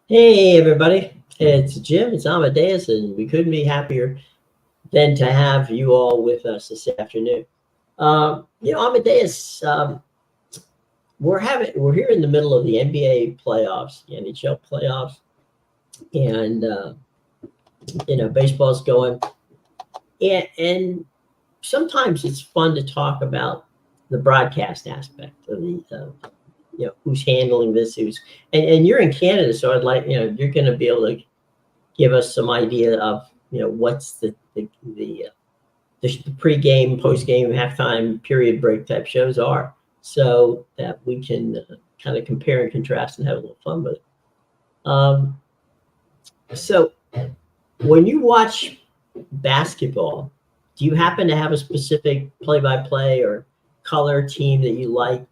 Hey everybody, it's Jim, it's Amadeus, and we couldn't be happier than to have you all with us this afternoon. Amadeus, we're here in the middle of the NBA playoffs, the NHL playoffs, and baseball's going, and sometimes it's fun to talk about the broadcast aspect of who's handling this, and you're in Canada, so I'd like you're going to be able to give us some idea of what's the pregame, postgame, halftime, period break type shows are, so that we can kind of compare and contrast and have a little fun with it. So when you watch basketball, do you happen to have a specific play-by-play or color team that you like?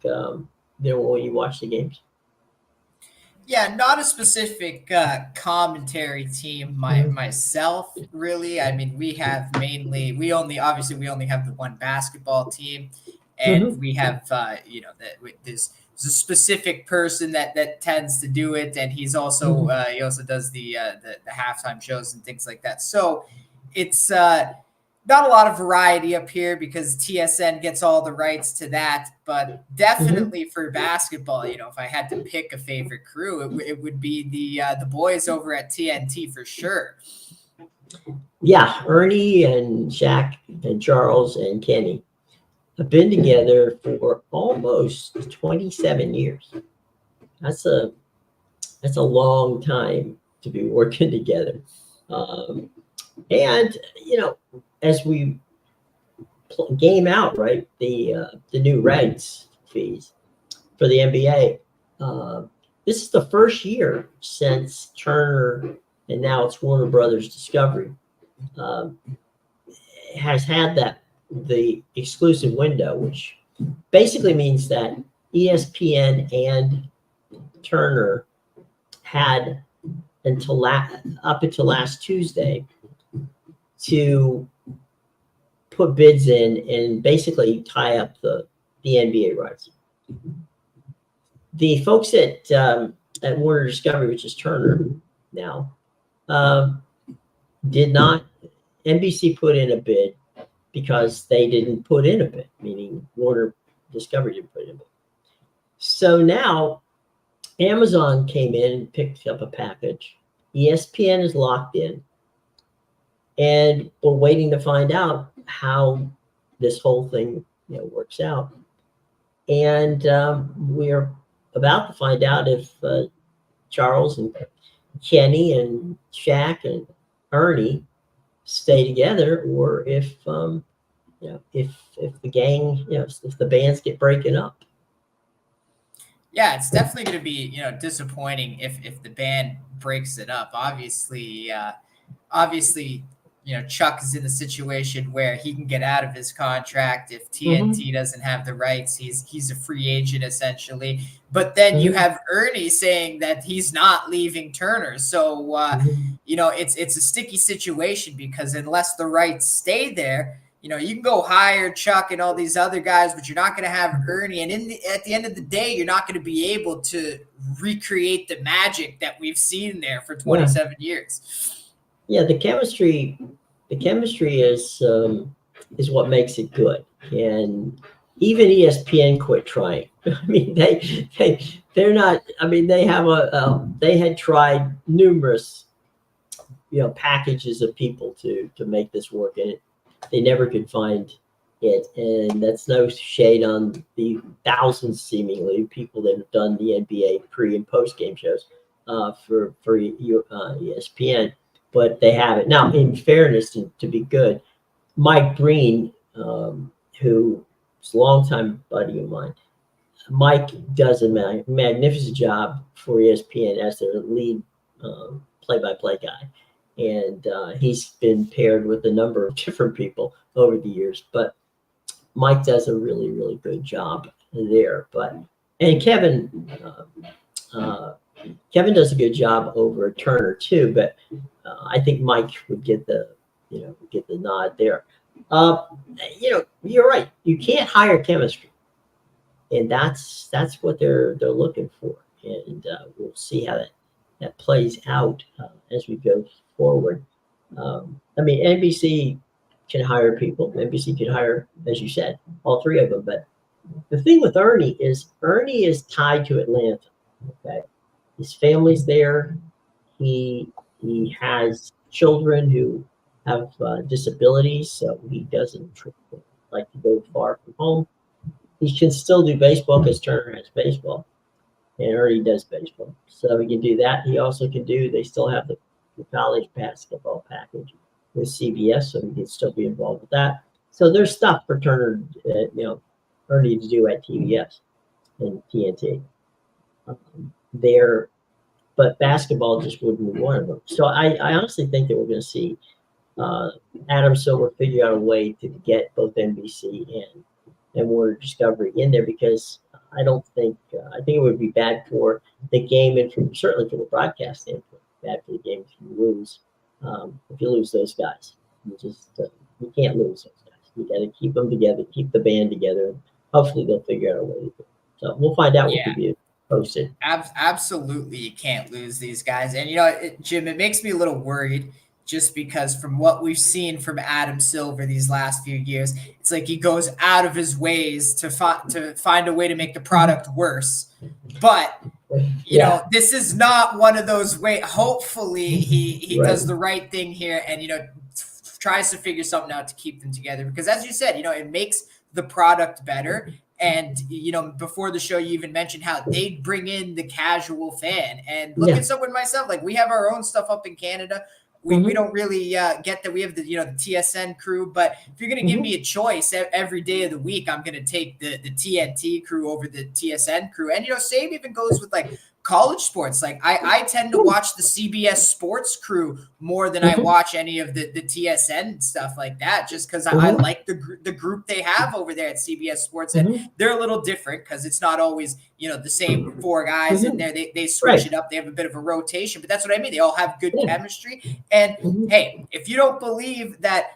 When you watch the games? Yeah, not a specific commentary team myself, really. I mean, we only have the one basketball team, and Mhm. we have there's a specific person that tends to do it, and he also does the halftime shows and things like that. So it's not a lot of variety up here because TSN gets all the rights to that, but Mhm. definitely for basketball, if I had to pick a favorite crew, it would be the boys over at TNT for sure. Yeah, Ernie and Shaq and Charles and Kenny have been together for almost 27 years. That's a that's a long time to be working together. Um, and as we game out, right, the new rights fees for the NBA. Uh, this is the first year since Turner, and now it's Warner Brothers Discovery, um, has had the exclusive window, which basically means that ESPN and Turner had up until last Tuesday to put bids in and basically tie up the NBA rights. The folks at Warner Discovery, which is Turner now, um, did not. NBC put in a bid because they didn't put in a bid, meaning Warner Discovery didn't put in a bid. So now Amazon came in and picked up a package. ESPN is locked in, and we're waiting to find out how this whole thing works out. And we're about to find out if Charles and Kenny and Shaq and Ernie stay together, or if the gang, if the bands get breaking up. Yeah, it's definitely going to be disappointing if the band breaks it up. Obviously, Chuck is in the situation where he can get out of his contract if Mm-hmm. TNT doesn't have the rights. He's a free agent essentially. But then you Mm-hmm. have Ernie saying that he's not leaving Turner. So Mm-hmm. it's a sticky situation because unless the rights stay there, you can go hire Chuck and all these other guys, but you're not going to have Ernie. And at the end of the day, you're not going to be able to recreate the magic that we've seen there for Yeah, 27 years. yeah. The chemistry is what makes it good, and even ESPN quit trying. I mean, they're not. I mean, they had tried numerous packages of people to make this work, and they never could find it. And that's no shade on the thousands seemingly people that have done the NBA pre and post game shows for ESPN, but they haven't. Now, in fairness, to be good, Mike Breen, who is a longtime buddy of mine, Mike does a magnificent job for ESPN as their lead play-by-play guy, and he's been paired with a number of different people over the years. But Mike does a really, really good job there. And Kevin does a good job over at Turner too. But I think Mike would get the nod there. Uh, you're right. You can't hire chemistry, and that's what they're looking for, and we'll see how that that plays out as we go forward. I mean, NBC can hire people. NBC can hire, as you said, all three of them. But the thing with Ernie is tied to Atlanta. Okay, his family's there. He has children who have disabilities, so he doesn't like to go far from home. He can still do baseball because Turner has baseball, and Ernie does baseball, so he can do that. He also can do. They still have the college basketball package with CBS, so he can still be involved with that. So there's stuff for Turner, Ernie to do at TBS and TNT. There, but basketball just wouldn't be one of them. So I honestly think that we're going to see Adam Silver figure out a way to get both NBC and Warner Discovery in there, because I think it would be bad for the game and certainly from the broadcast standpoint, bad for the game if you lose those guys. You can't lose those guys. You got to keep them together, keep the band together. Hopefully they'll figure out a way to do it. So we'll find out what could be posted. Absolutely, you can't lose these guys. And Jim, it makes me a little worried, just because from what we've seen from Adam Silver these last few years, it's like he goes out of his ways to find a way to make the product worse. But this is not one of those ways. Hopefully he does the right thing here and tries to figure something out to keep them together, because as you said, it makes the product better. And, before the show, you even mentioned how they bring in the casual fan. And look at someone myself, like we have our own stuff up in Canada. We don't really get that we have the TSN crew, but if you're going to give me a choice every day of the week, I'm going to take the TNT crew over the TSN crew. And same even goes with like college sports. Like I tend to watch the CBS Sports crew more than I watch any of the TSN stuff like that, just because I like the group they have over there at CBS Sports, and they're a little different because it's not always the same four guys in there. They switch it up. They have a bit of a rotation, but that's what I mean. They all have good chemistry. And hey, if you don't believe that,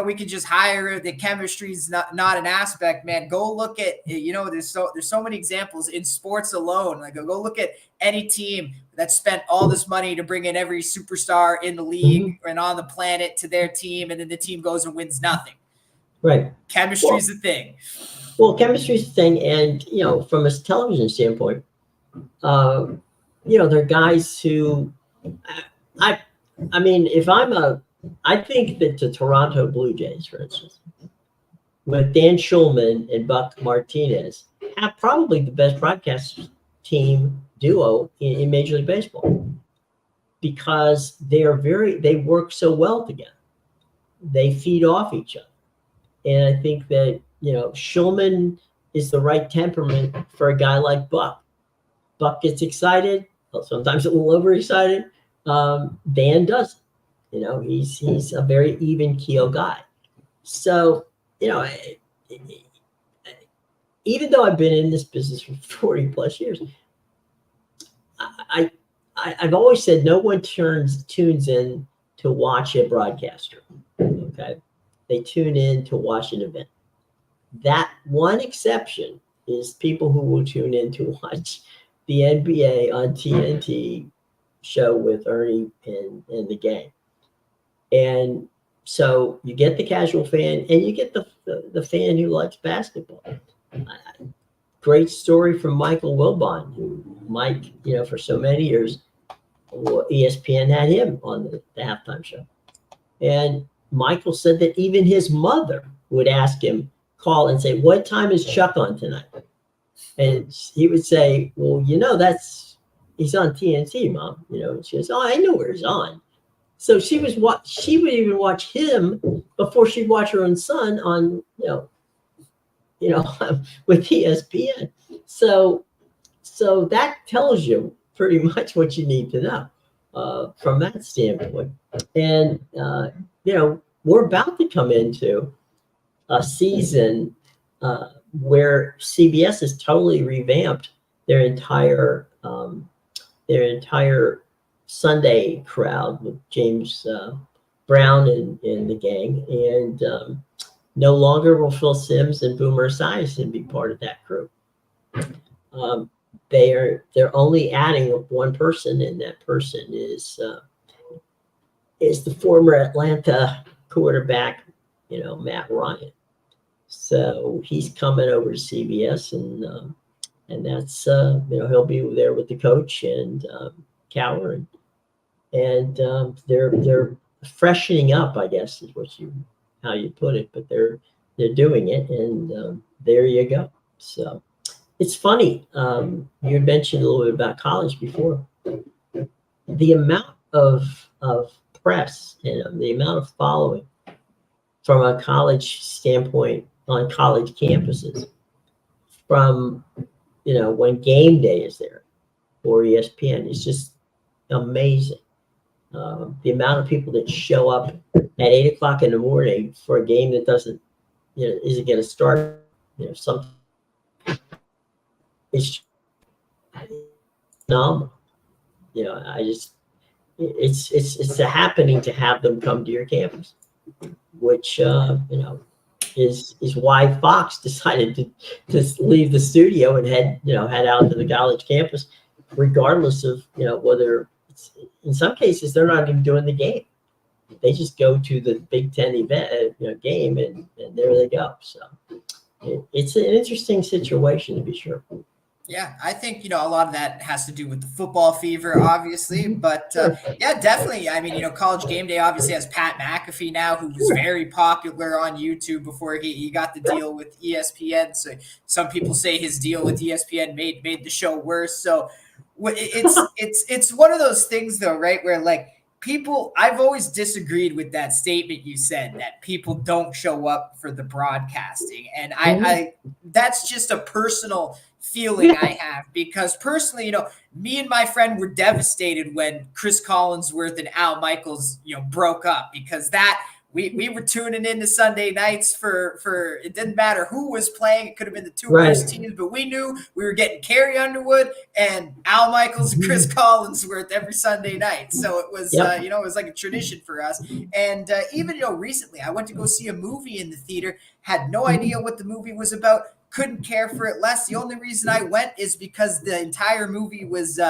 we can just hire, the chemistry's not an aspect, man, go look at, there's so many examples in sports alone. Like go look at any team that spent all this money to bring in every superstar in the league and on the planet to their team, and then the team goes and wins nothing. Right. Chemistry's a thing. Well, chemistry's a thing. And, from a television standpoint, there are guys who, I mean, I think that the Toronto Blue Jays, for instance, with Dan Schulman and Buck Martinez, have probably the best broadcast team duo in Major League Baseball, because they work so well together. They feed off each other. And I think that, Schulman is the right temperament for a guy like Buck. Buck gets excited, sometimes a little overexcited. Dan doesn't. He's a very even keel guy. So, even though I've been in this business for 40 plus years, I've always said no one tunes in to watch a broadcaster. Okay. They tune in to watch an event. That one exception is people who will tune in to watch the NBA on TNT show with Ernie and the gang. And so you get the casual fan and you get the fan who likes basketball. Great story from Michael Wilbon, who Mike, for so many years, ESPN had him on the halftime show. And Michael said that even his mother would ask him, call and say, "What time is Chuck on tonight?" And he would say, "Well, he's on TNT, Mom." And she goes, "Oh, I know where he's on." So she would even watch him before she'd watch her own son on, with ESPN. So that tells you pretty much what you need to know from that standpoint. And we're about to come into a season where CBS has totally revamped their entire Sunday crowd with James Brown and the gang, and no longer will Phil Simms and Boomer Esiason be part of that crew. they're only adding one person, and that person is the former Atlanta quarterback, Matt Ryan. So he's coming over to CBS, and that's he'll be there with the coach and Cowher, and they're freshening up, I guess is how you put it, but they're doing it, and there you go. So it's funny. You had mentioned a little bit about college before. The amount of press and the amount of following from a college standpoint on college campuses, from when game day is there or ESPN, is just amazing. The amount of people that show up at 8 o'clock in the morning for a game that doesn't, isn't going to start, some it's phenomenal. I just, it's a happening to have them come to your campus, which is why Fox decided to leave the studio and head out to the college campus, regardless of whether it's, in some cases they're not even doing the game. They just go to the Big Ten event game, and there they go. So it's an interesting situation, to be sure. Yeah, I think, a lot of that has to do with the football fever, obviously. But yeah, definitely. I mean, College Game Day obviously has Pat McAfee now, who was very popular on YouTube before he got the deal with ESPN. So some people say his deal with ESPN made the show worse. So it's one of those things, though, right, where like people, I've always disagreed with that statement you said that people don't show up for the broadcasting, and I that's just a personal feeling I have, because personally, me and my friend were devastated when Chris Collinsworth and Al Michaels, broke up, because that we were tuning into Sunday nights for it didn't matter who was playing. It could have been the two worst teams, but we knew we were getting Carrie Underwood and Al Michaels and Chris Collinsworth every Sunday night. So it was, it was like a tradition for us. And even, recently I went to go see a movie in the theater, had no idea what the movie was about, couldn't care for it less. The only reason I went is because the entire movie was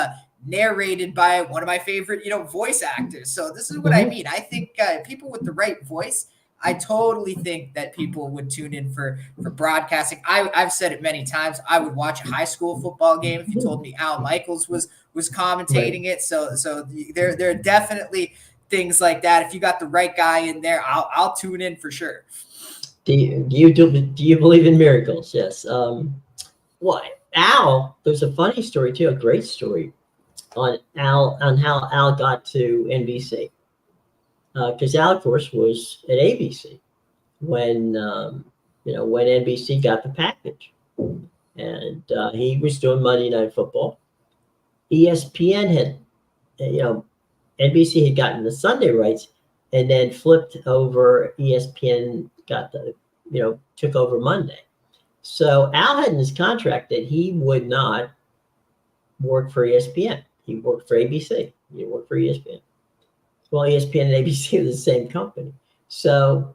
narrated by one of my favorite, voice actors. So this is what I mean. I think people with the right voice, I totally think that people would tune in for broadcasting. I've said it many times. I would watch a high school football game if you told me Al Michaels was commentating it. So there are definitely things like that. If you got the right guy in there, I'll tune in for sure. Do you believe in miracles? Yes. Well, Al, there's a funny story too, a great story on how Al got to NBC. Because Al, of course, was at ABC when when NBC got the package, and he was doing Monday Night Football. ESPN had, NBC had gotten the Sunday rights, and then flipped over. ESPN got took over Monday. So Al had in his contract that he would not work for ESPN. He worked for ABC. He worked for ESPN. Well, ESPN and ABC are the same company. So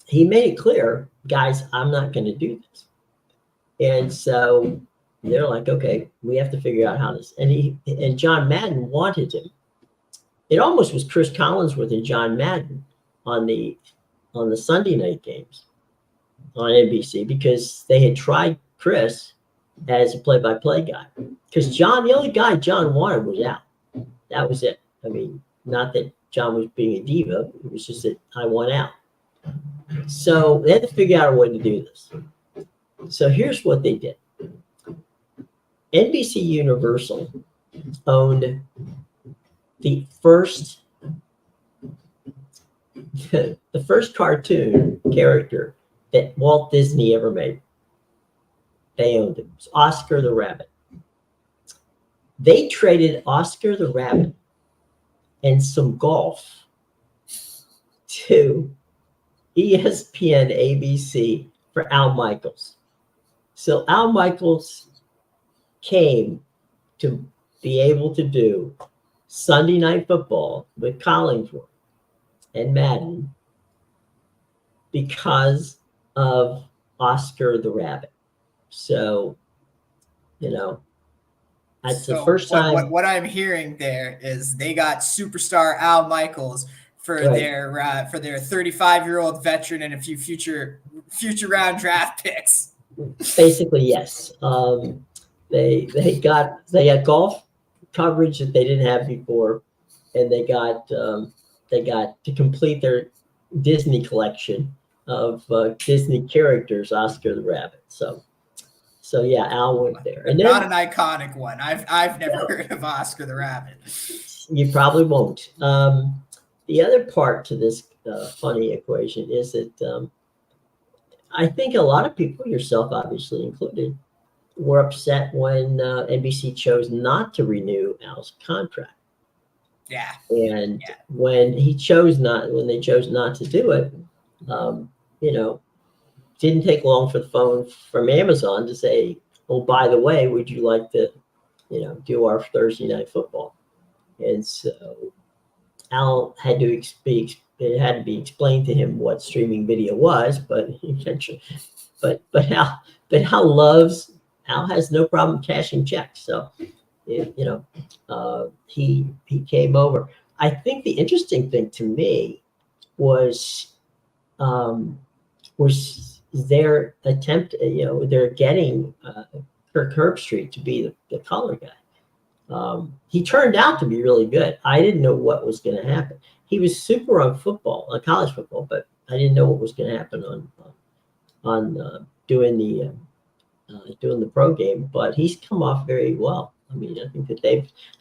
he made it clear, guys, I'm not going to do this. And so they're like, okay, we have to figure out how this. And John Madden wanted him. It almost was Chris Collinsworth and John Madden on the Sunday night games on NBC, because they had tried Chris as a play-by-play guy. Because the only guy John wanted was Al. That was it. I mean, not that John was being a diva. It was just that I want Al. So they had to figure out a way to do this. So here's what they did. NBC Universal owned the first cartoon character that Walt Disney ever made. They owned it. It was Oscar the Rabbit. They traded Oscar the Rabbit and some golf to ESPN ABC for Al Michaels. So Al Michaels came to be able to do Sunday Night Football with Collinsworth and Madden because of Oscar the Rabbit. So you know, that's the So first time. what I'm hearing there is they got superstar Al Michaels for Right. their 35-year-old veteran and a few future round draft picks. Basically, yes. They had golf coverage that they didn't have before, and they got to complete their Disney collection of Disney characters, Oscar the Rabbit. So yeah, Al went there, and Not then an iconic one. I've never heard of Oscar the Rabbit. you probably won't. The other part to this funny equation is that I think a lot of people, yourself obviously included, were upset when NBC chose not to renew Al's contract. Yeah. And Yeah. when they chose not to do it, you know, didn't take long for the phone from Amazon to say, "Oh, by the way, would you like to, do our Thursday night football?" And so Al had to it had to be explained to him what streaming video was, but eventually, but Al has no problem cashing checks, so he came over. I think the interesting thing to me was um, was their attempt. They're getting Kirk Herbstreit to be the color guy. He turned out to be really good. I didn't know what was going to happen. He was super on college football, but I didn't know what was going to happen on doing the pro game. But he's come off very well. I mean, I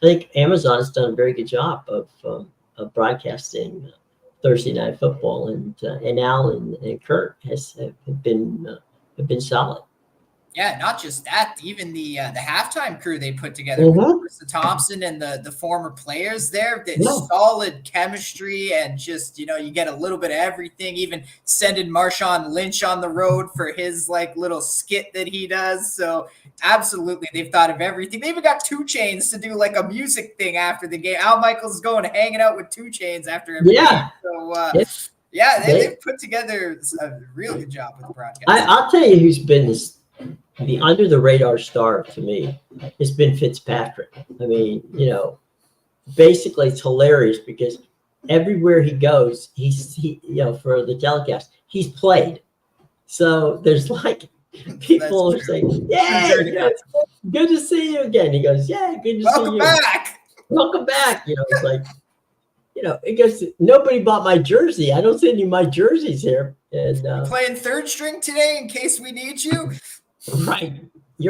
think Amazon has done a very good job of broadcasting Thursday night football, and Al and Kurt have been solid. Yeah, not just that, even the halftime crew they put together Mhm. with Marissa Thompson and the former players there, Yeah. solid chemistry, and just, you get a little bit of everything, even sending Marshawn Lynch on the road for his little skit that he does. So absolutely, they've thought of everything. They even got 2 Chainz to do a music thing after the game. Al Michaels is going hanging out with 2 Chainz after every game. So they've put together a real good job with the broadcast. I'll tell you who's been the under the radar star to me has been Fitzpatrick. I mean, basically it's hilarious because everywhere he goes, he for the telecast, he's played. So there's people are saying, "Yay, good to see you again." He goes, "Yeah, good to see you. Welcome back." It's like, it goes, "Nobody bought my jersey. I don't see any of my jerseys here." And playing third string today in case we need you. Right. He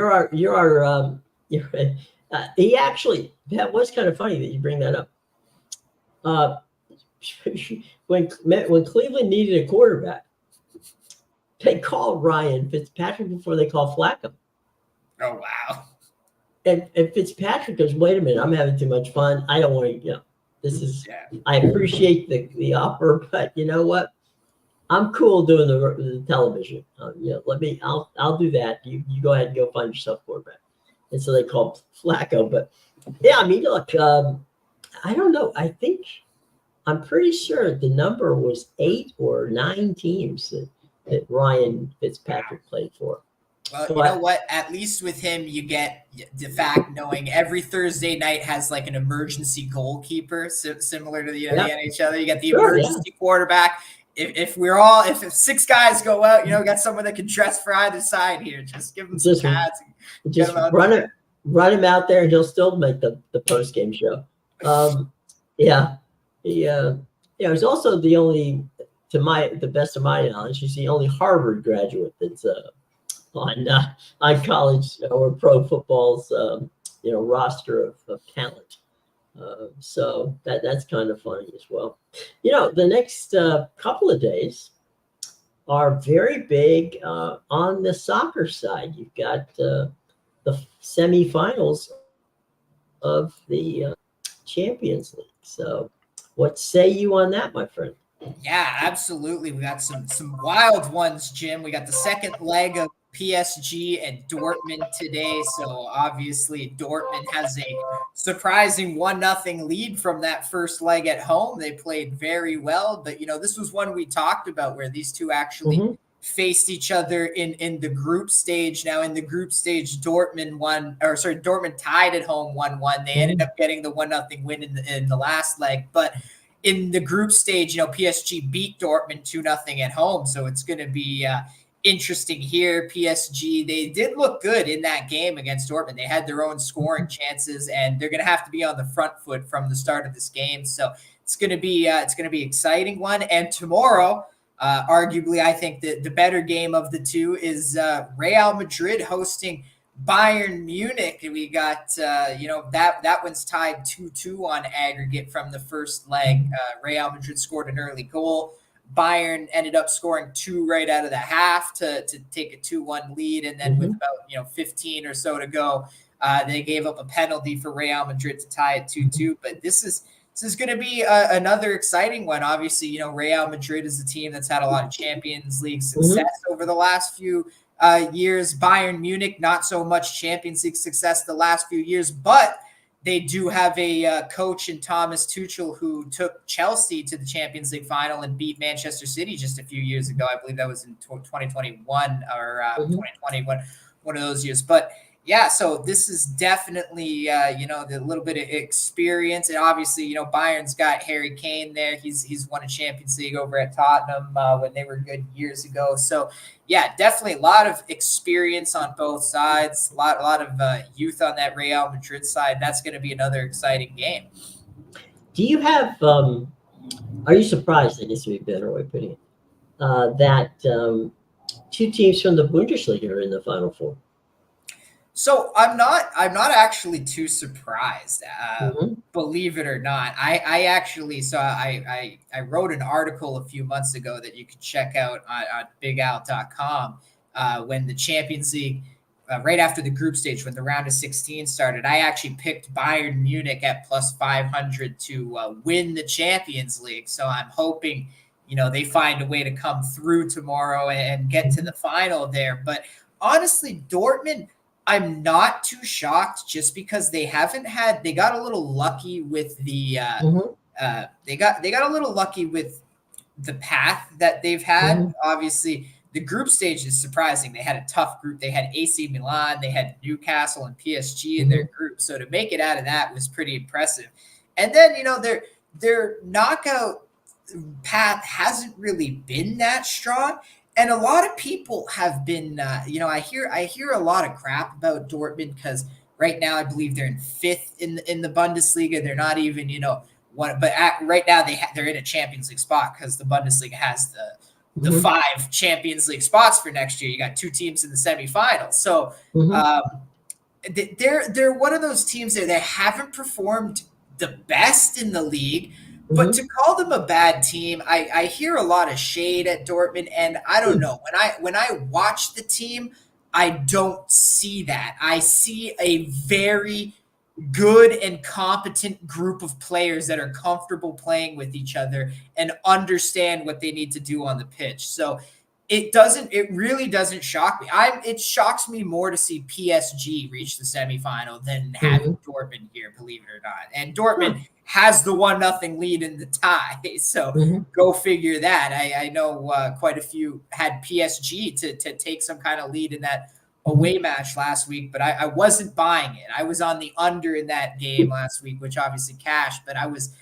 actually, that was kind of funny that you bring that up. When Cleveland needed a quarterback, they called Ryan Fitzpatrick before they called Flacco. Oh, wow. And Fitzpatrick goes, "Wait a minute, I'm having too much fun. I don't want to, I appreciate the offer, but you know what? I'm cool doing the television. I'll do that. You go ahead and go find yourself a quarterback." And so they called Flacco. But yeah, I mean, look, I don't know. I'm pretty sure the number was 8 or 9 teams that Ryan Fitzpatrick played for. Well, you know what? At least with him, you get the fact knowing every Thursday night has an emergency goalkeeper, similar to the NHL. You get the emergency quarterback. If 6 guys go out, got someone that can dress for either side here. Just give him some pads. Just run him out there, and he'll still make the post game show. He's also the only, to the best of my knowledge, he's the only Harvard graduate that's on college or pro football's roster of talent. So that's kind of funny as well. The next couple of days are very big on the soccer side. You've got the semifinals of the Champions League. So what say you on that, my friend? Yeah, absolutely. We got some wild ones, Jim. We got the second leg of PSG and Dortmund today. So obviously Dortmund has a surprising 1-0 lead from that first leg at home. They played very well, but this was one we talked about where these two actually faced each other in the group stage. Now in the group stage, Dortmund tied at home 1-1. They ended up getting the 1-0 win in the last leg, but in the group stage, PSG beat Dortmund 2-0 at home. So it's going to be interesting here. PSG, they did look good in that game against Dortmund. They had their own scoring chances, and they're going to have to be on the front foot from the start of this game. So it's going to be exciting one. And tomorrow, arguably, I think the better game of the two is Real Madrid hosting Bayern Munich. We got that one's tied 2-2 on aggregate from the first leg. Real Madrid scored an early goal. Bayern ended up scoring 2 right out of the half to take a 2-1 lead, and then with about 15 or so to go, they gave up a penalty for Real Madrid to tie it 2-2. But this is going to be another exciting one. Obviously, Real Madrid is a team that's had a lot of Champions League success over the last few years. Bayern Munich, not so much Champions League success the last few years, but they do have a coach in Thomas Tuchel who took Chelsea to the Champions League final and beat Manchester City just a few years ago. I believe that was in 2021 or 2020, one of those years. But yeah, so this is definitely, the little bit of experience. And obviously, Bayern's got Harry Kane there. He's won a Champions League over at Tottenham when they were good years ago. So, yeah, definitely a lot of experience on both sides, a lot of youth on that Real Madrid side. That's going to be another exciting game. Do you have, are you surprised, I guess would be a better way of putting it, that 2 teams from the Bundesliga are in the Final Four? So I'm not actually too surprised, believe it or not. I actually, I wrote an article a few months ago that you could check out on bigout.com when the Champions League, right after the group stage, when the round of 16 started. I actually picked Bayern Munich at plus 500 to win the Champions League. So I'm hoping, they find a way to come through tomorrow and get to the final there. But honestly, Dortmund, I'm not too shocked just because they got a little lucky with the they got a little lucky with the path that they've had. Obviously, the group stage is surprising. They had a tough group. They had AC Milan, they had Newcastle and PSG in their group. So to make it out of that was pretty impressive. And then, their knockout path hasn't really been that strong. And a lot of people have been, I hear a lot of crap about Dortmund because right now I believe they're in 5th in the Bundesliga. They're not even, one. But right now they're in a Champions League spot because the Bundesliga has the 5 Champions League spots for next year. You got 2 teams in the semifinals, so they're one of those teams that they haven't performed the best in the league. But to call them a bad team, I hear a lot of shade at Dortmund, and I don't know. When I watch the team, I don't see that. I see a very good and competent group of players that are comfortable playing with each other and understand what they need to do on the pitch. So it really doesn't shock me. It shocks me more to see PSG reach the semifinal than having Dortmund here, believe it or not. And Dortmund has the 1-0 lead in the tie. So go figure that. I know quite a few had PSG to take some kind of lead in that away match last week, but I wasn't buying it. I was on the under in that game last week, which obviously cashed, but I was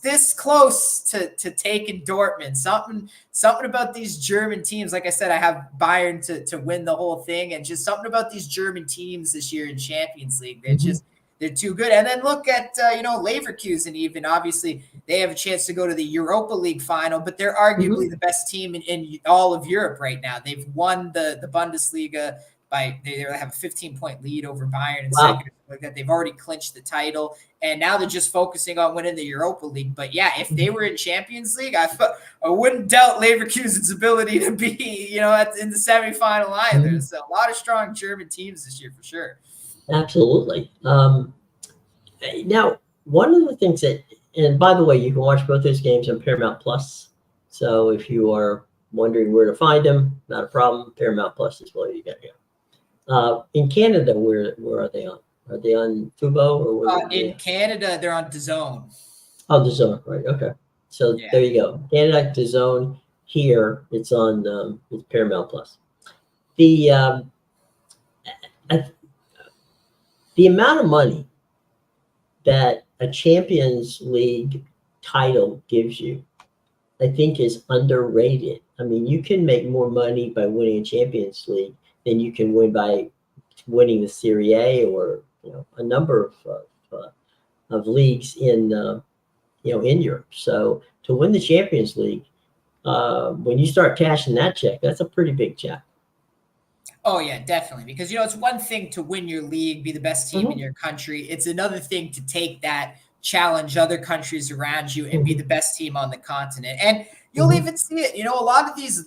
this close to taking Dortmund. Something about these German teams. Like I said, I have Bayern to win the whole thing, and just something about these German teams this year in Champions League. They're too good. And then look at Leverkusen. Even obviously they have a chance to go to the Europa League final, but they're arguably the best team in all of Europe right now. They've won the Bundesliga they have a 15-point lead over Bayern and second. Like that, they've already clinched the title, and now they're just focusing on winning the Europa League. But yeah, if they were in Champions League, I wouldn't doubt Leverkusen's ability to be, in the semifinal either. So a lot of strong German teams this year for sure. Absolutely. Now, one of the things and by the way, you can watch both those games on Paramount Plus. So if you are wondering where to find them, not a problem. Paramount Plus is where you get here. In Canada, where are they on? Are they on Fubo or in Canada? They're on DAZN. Oh, DAZN, right? Okay, so there you go. Canada DAZN. here. It's on it's Paramount Plus. The uh, the amount of money that a Champions League title gives you, I think, is underrated. I mean, you can make more money by winning a Champions League than you can win by winning the Serie A or a number of leagues in in Europe. So to win the Champions League, when you start cashing that check, that's a pretty big check. Oh yeah, definitely. Because it's one thing to win your league, be the best team in your country. It's another thing to take that, challenge other countries around you, and be the best team on the continent. And you'll even see it. A lot of these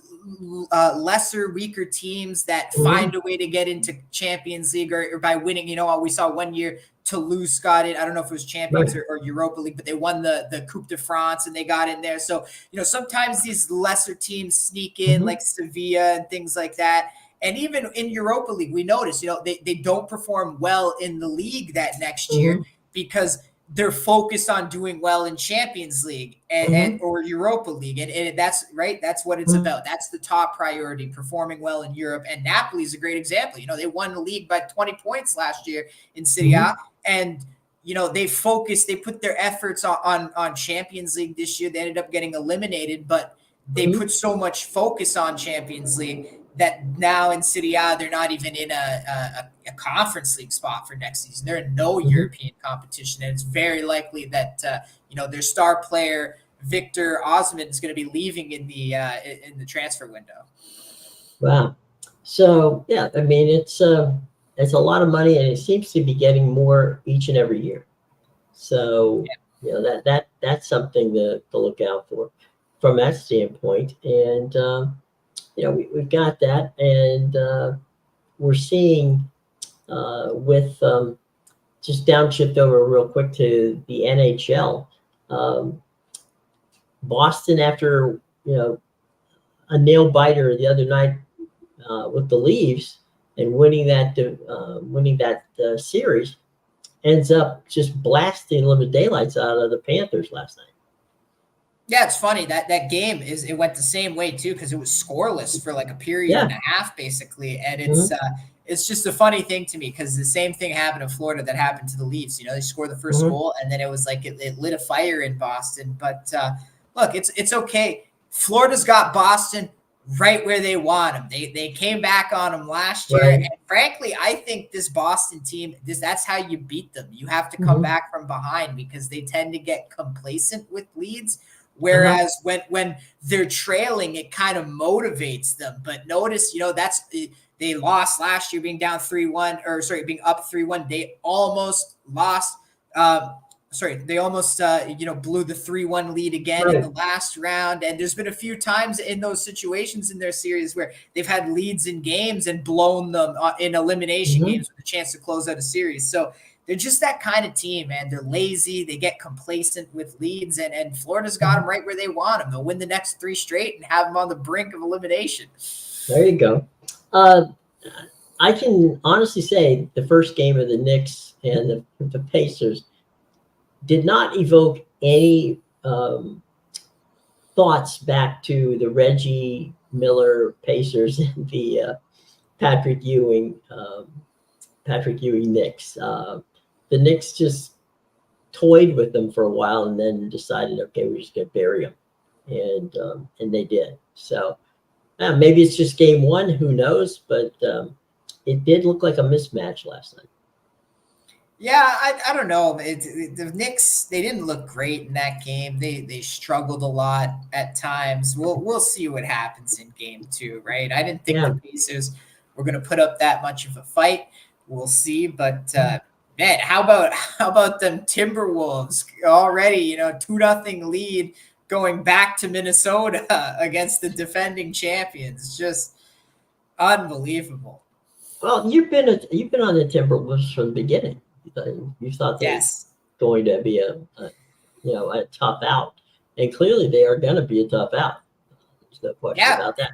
lesser, weaker teams that find a way to get into Champions League or by winning. We saw one year Toulouse got it. I don't know if it was Champions or Europa League, but they won the Coupe de France and they got in there. So sometimes these lesser teams sneak in, like Sevilla and things like that. And even in Europa League, we notice, they don't perform well in the league that next year because they're focused on doing well in Champions League and or Europa League. And that's right. That's what it's about. That's the top priority, performing well in Europe. And Napoli is a great example. They won the league by 20 points last year in Serie A. And they put their efforts on Champions League this year. They ended up getting eliminated, but they put so much focus on Champions League that now in Serie A, they're not even in a conference league spot for next season. They're in no European competition. And it's very likely that, their star player, Victor Osimhen, is going to be leaving in the transfer window. Wow. So, yeah, I mean, it's a lot of money, and it seems to be getting more each and every year. So, that's something to look out for from that standpoint. And, we've got that, and we're seeing with just downshift over real quick to the NHL. Boston, after a nail biter the other night with the Leafs and winning that series, ends up just blasting the living daylights out of the Panthers last night. Yeah, it's funny that game it went the same way too, because it was scoreless for like a period and a half basically, and it's just a funny thing to me because the same thing happened in Florida that happened to the Leafs. They scored the first goal and then it was like it lit a fire in Boston. But look, it's okay. Florida's got Boston right where they want them. They came back on them last year, and frankly, I think this Boston team, that's how you beat them. You have to come back from behind because they tend to get complacent with leads. Whereas when they're trailing, it kind of motivates them. But notice, they lost last year being down 3-1, being up 3-1. They almost lost. They almost blew the 3-1 lead again in the last round. And there's been a few times in those situations in their series where they've had leads in games and blown them in elimination games with a chance to close out a series. So they're just that kind of team, man. They're lazy. They get complacent with leads, and Florida's got them right where they want them. They'll win the next 3 straight and have them on the brink of elimination. There you go. I can honestly say the first game of the Knicks and the Pacers did not evoke any thoughts back to the Reggie Miller Pacers and the Patrick Ewing Knicks. The Knicks just toyed with them for a while and then decided, okay, we're just going to bury them. And they did. So maybe it's just game one, who knows? But it did look like a mismatch last night. Yeah, I don't know. The Knicks, they didn't look great in that game. They struggled a lot at times. We'll see what happens in game 2, right? I didn't think the Pacers were going to put up that much of a fight. We'll see, but man, how about them Timberwolves already? 2-0 lead going back to Minnesota against the defending champions. Just unbelievable. Well, you've been on the Timberwolves from the beginning. You thought they were going to be a tough out, and clearly they are going to be a tough out. There's no question about that.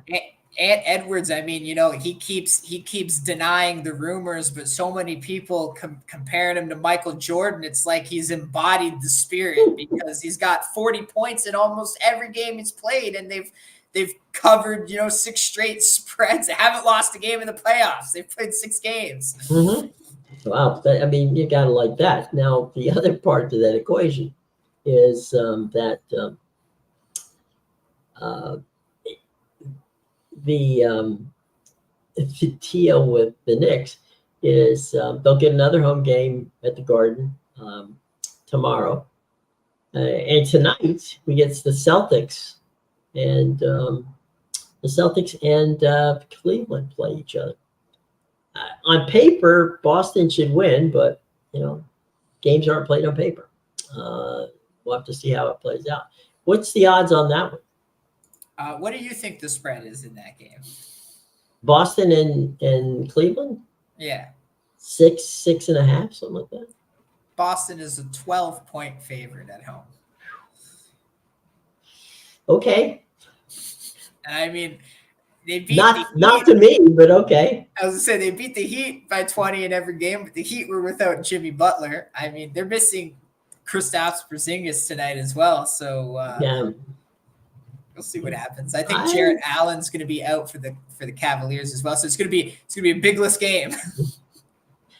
And Edwards, I mean, he keeps denying the rumors, but so many people comparing him to Michael Jordan. It's like he's embodied the spirit because he's got 40 points in almost every game he's played, and they've They've covered, 6 straight spreads. They haven't lost a game in the playoffs. They've played 6 games. Mm-hmm. Wow. I mean, you got to like that. Now, the other part to that equation is that the deal with the Knicks is they'll get another home game at the Garden tomorrow. And tonight we get the Celtics and Cleveland play each other. On paper, Boston should win, but games aren't played on paper. We'll have to see how it plays out. What's the odds on that one? What do you think the spread is in that game? Boston and Cleveland? Yeah. 6.5, something like that. Boston is a 12-point favorite at home. Okay. And I mean, they beat not to me, but okay. I was gonna say they beat the Heat by 20 in every game, but the Heat were without Jimmy Butler. I mean, they're missing Kristaps Porzingis tonight as well. So yeah, we'll see what happens. I think Jarrett Allen's going to be out for the Cavaliers as well. So it's going to be a bigless game.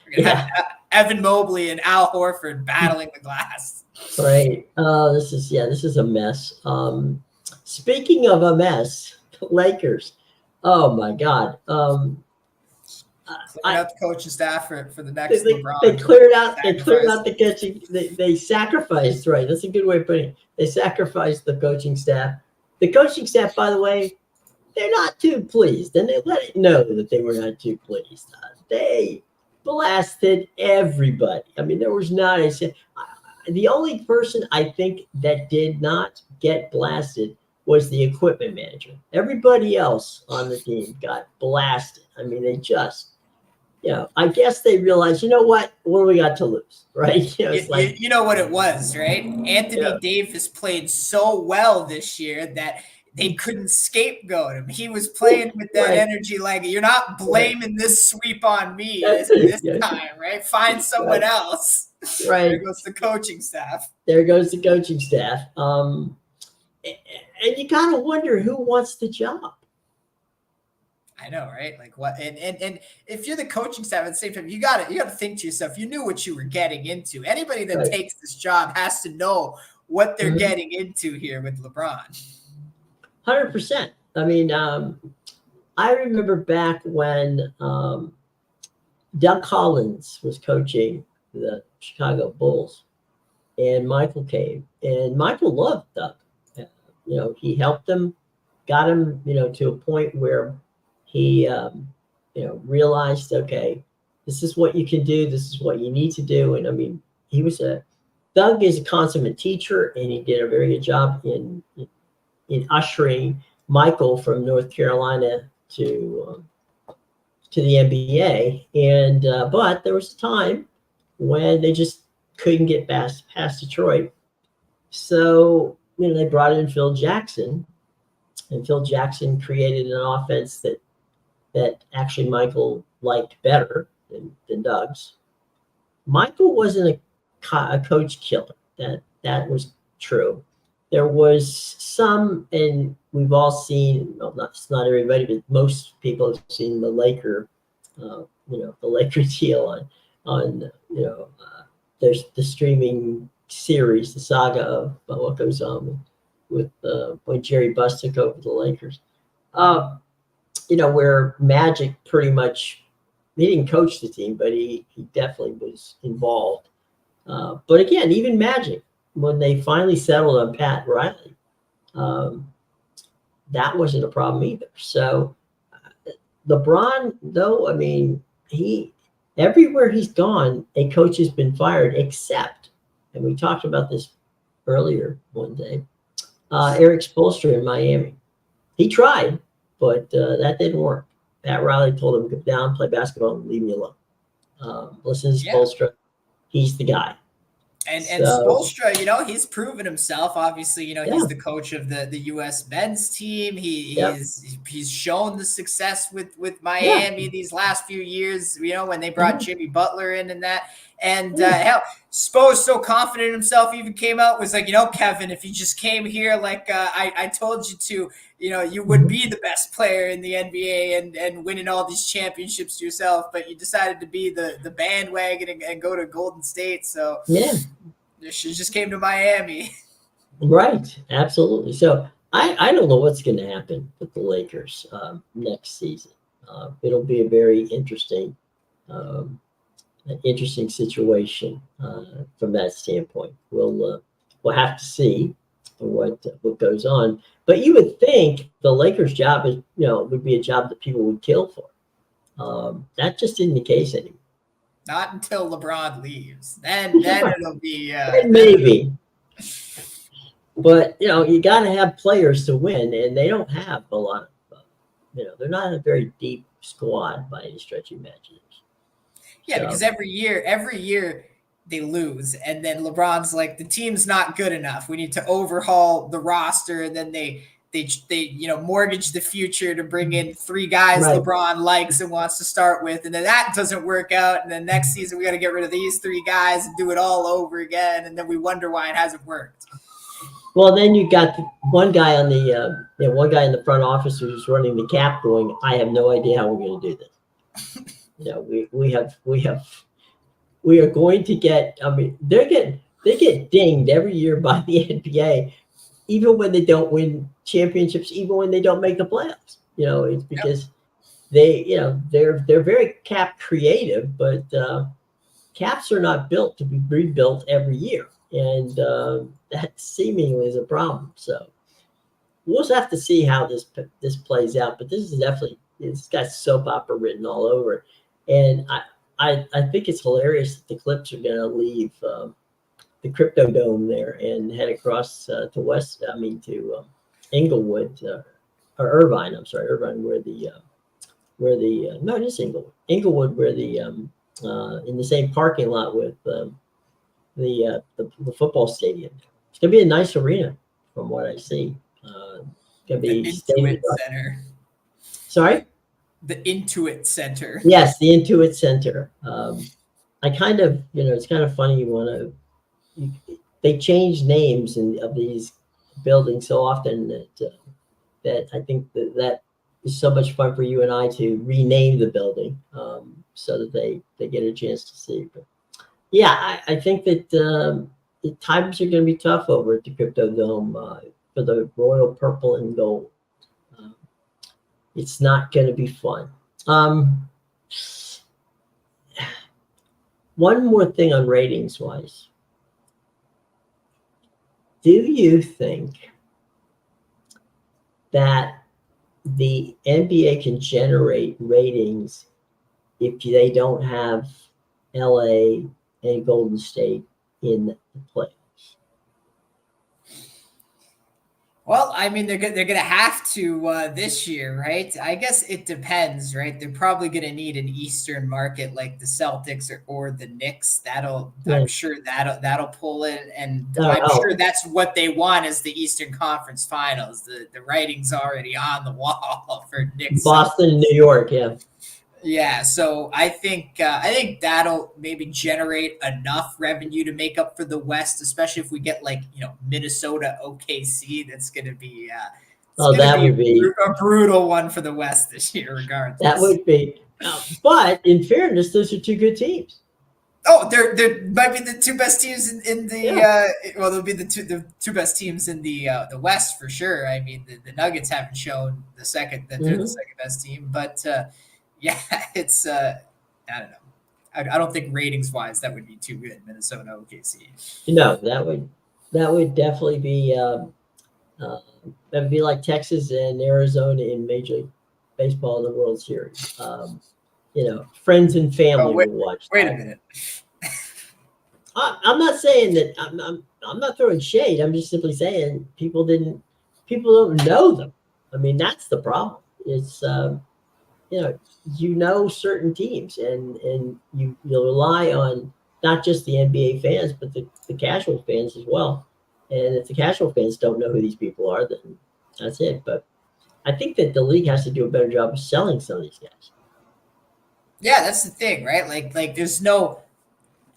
We're going to have Evan Mobley and Al Horford battling the glass. Right. This is a mess. Speaking of a mess, Lakers. Oh my God. Cleared out the coaching staff for the next LeBron. They cleared out the coaching. They sacrificed, right? That's a good way of putting it. They sacrificed the coaching staff. The coaching staff, by the way, they're not too pleased, and they let it know that they were not too pleased. They blasted everybody. I mean, there was not the only person I think that did not get blasted was the equipment manager. Everybody else on the team got blasted. I mean, they just, I guess they realized, what do we got to lose, right? It's like, you know what it was, right? Anthony Davis played so well this year that they couldn't scapegoat him. He was playing with that energy, like, you're not blaming this sweep on me this time, right? Find someone else. Right. There goes the coaching staff. And you kind of wonder who wants the job. I know, right? Like what? And if you're the coaching staff at the same time, you got to think to yourself. You knew what you were getting into. Anybody that takes this job has to know what they're getting into here with LeBron. 100%. I mean, I remember back when Doug Collins was coaching the Chicago Bulls, and Michael came, and Michael loved Doug. He helped him, got him, to a point where he, realized, okay, this is what you can do. This is what you need to do. And I mean, Doug is a consummate teacher, and he did a very good job in ushering Michael from North Carolina to the NBA. And, but there was a time when they just couldn't get past Detroit. So, they brought in Phil Jackson, and Phil Jackson created an offense that actually Michael liked better than Doug's. Michael wasn't a coach killer. That was true. There was some, and we've all seen, not everybody, but most people have seen the Laker, the Laker deal on there's the streaming series, the saga of what goes on with when Jerry Buss took over the Lakers. Where Magic pretty much, he didn't coach the team, but he definitely was involved. But again, even Magic, when they finally settled on Pat Riley, that wasn't a problem either. So LeBron, though, I mean, everywhere he's gone, a coach has been fired, except, and we talked about this earlier one day, Eric Spoelstra in Miami. He tried, but that didn't work. Pat Riley told him, go down, play basketball, and leave me alone. Listen to Spoelstra. He's the guy. And Spoelstra, he's proven himself. Obviously, he's the coach of the U.S. men's team. He's shown the success with Miami these last few years, when they brought Jimmy Butler in and that. And hell, Spo's so confident in himself, he even came out, was like, Kevin, if you just came here like I told you to, you would be the best player in the NBA and winning all these championships yourself, but you decided to be the bandwagon and go to Golden State. So yeah, she just came to Miami. right. Absolutely. So I don't know what's going to happen with the Lakers next season. It'll be a very interesting an interesting situation from that standpoint. We'll have to see what goes on. But you would think the Lakers' job is would be a job that people would kill for. That just isn't the case anymore. Not until LeBron leaves. Then it'll be maybe. But you got to have players to win, and they don't have a lot of. They're not a very deep squad by any stretch of imagination. Yeah, because every year they lose, and then LeBron's like, the team's not good enough. We need to overhaul the roster, and then they mortgage the future to bring in 3 guys right. LeBron likes and wants to start with, and then that doesn't work out, and then next season we got to get rid of these 3 guys and do it all over again, and then we wonder why it hasn't worked. Well, then you got one guy on the one guy in the front office who's running the cap going, I have no idea how we're going to do this. We are going to get. I mean, they get dinged every year by the NBA, even when they don't win championships, even when they don't make the playoffs. It's because they're very cap creative, but caps are not built to be rebuilt every year, and that seemingly is a problem. So we'll just have to see how this plays out. But this is definitely, it's got soap opera written all over it. And I think it's hilarious that the Clips are going to leave the Crypto Dome there and head across to Inglewood or Irvine. I'm sorry, Irvine, where it is Inglewood. Inglewood, where in the same parking lot with the football stadium. It's going to be a nice arena from what I see. It's going to be the Intuit Center. Sorry? The Intuit Center. Yes, the Intuit Center. I kind of, it's kind of funny they change names of these buildings so often that I think that is so much fun for you and I to rename the building so that they get a chance to see. But yeah, I think that the times are going to be tough over at the Crypto Dome for the Royal Purple and Gold. It's not going to be fun. One more thing on ratings wise. Do you think that the NBA can generate ratings if they don't have LA and Golden State in the playoffs? Well, I mean, they're gonna have to this year, right? I guess it depends, right? They're probably gonna need an Eastern market like the Celtics or the Knicks. I'm sure that'll pull it, and I'm sure that's what they want is the Eastern Conference Finals. The writing's already on the wall for Knicks. Boston and New York, yeah. Yeah, so I think that'll maybe generate enough revenue to make up for the West, especially if we get Minnesota OKC. That's going to be would be a brutal one for the West this year, regardless. That would be, but in fairness, those are 2 good teams. Oh, they might be the 2 best teams in the they'll be the two best teams in the West for sure. I mean, the Nuggets haven't shown they're the second best team, but. Yeah, it's I don't know. I don't think ratings wise that would be too good. Minnesota OKC. No, that would definitely be that'd be like Texas and Arizona in Major League Baseball in the World Series. Friends and family will watch. Wait a minute. I'm not saying that I'm not throwing shade. I'm just simply saying people don't know them. I mean, that's the problem. It's certain teams and you rely on not just the NBA fans, but the casual fans as well. And if the casual fans don't know who these people are, then that's it. But I think that the league has to do a better job of selling some of these guys. Yeah, that's the thing, right? Like there's no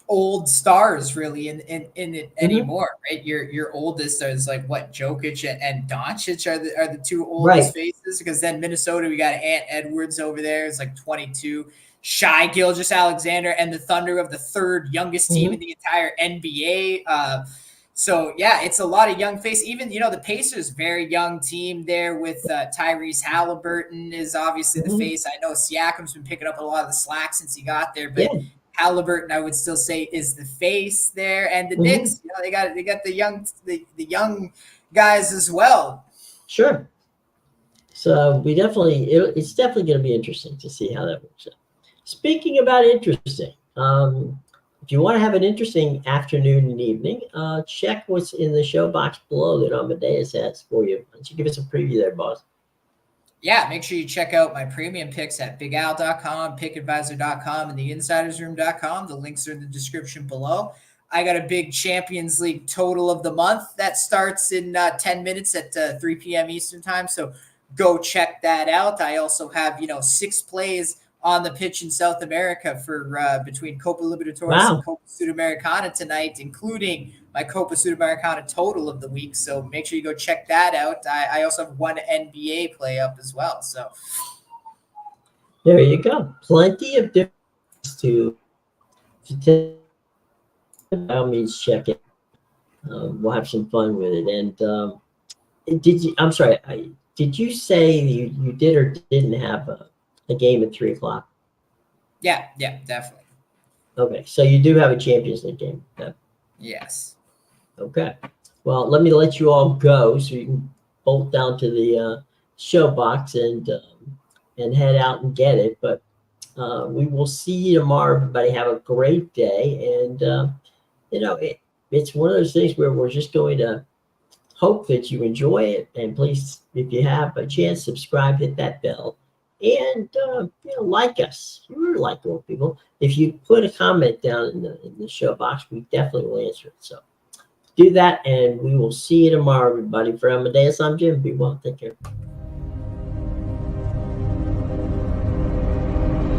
old stars really in it anymore, right? Your oldest is like what, Jokic and Doncic are the two oldest Right. faces, because then Minnesota, we got Ant Edwards over there, it's like 22. Shai Gilgeous Alexander and the Thunder of the third youngest team in the entire NBA. So yeah, it's a lot of young face. Even the Pacers, very young team there with Tyrese Halliburton is obviously the face. I know Siakam's been picking up a lot of the slack since he got there, but Halliburton, I would still say, is the face there. And the Knicks, they got the young guys as well. Sure. So it's definitely going to be interesting to see how that works out. Speaking about interesting, if you want to have an interesting afternoon and evening, check what's in the show box below that Amedeus has for you. Why don't you give us a preview there, boss? Yeah, make sure you check out my premium picks at bigal.com, pickadvisor.com, and theinsidersroom.com. The links are in the description below. I got a big Champions League total of the month that starts in 10 minutes at 3 p.m. Eastern time, so go check that out. I also have, 6 plays on the pitch in South America for between Copa Libertadores and Copa Sudamericana tonight, including my Copa Sudamericana total of the week. So make sure you go check that out. I also have one NBA play up as well. So there you go. Plenty of different to by all means check it. We'll have some fun with it. And I'm sorry, did you say you did or didn't have a game at 3 o'clock? Yeah, definitely. Okay, so you do have a Champions League game. Okay. Yes. Okay. Well, let me let you all go so you can bolt down to the show box and head out and get it. But we will see you tomorrow. Everybody have a great day. And, it's one of those things where we're just going to hope that you enjoy it. And please, if you have a chance, subscribe, hit that bell. And like us. We're likable people. If you put a comment down in the show box, we definitely will answer it. So do that, and we will see you tomorrow, everybody. For Amadeus, I'm Jim. Be well. Take care.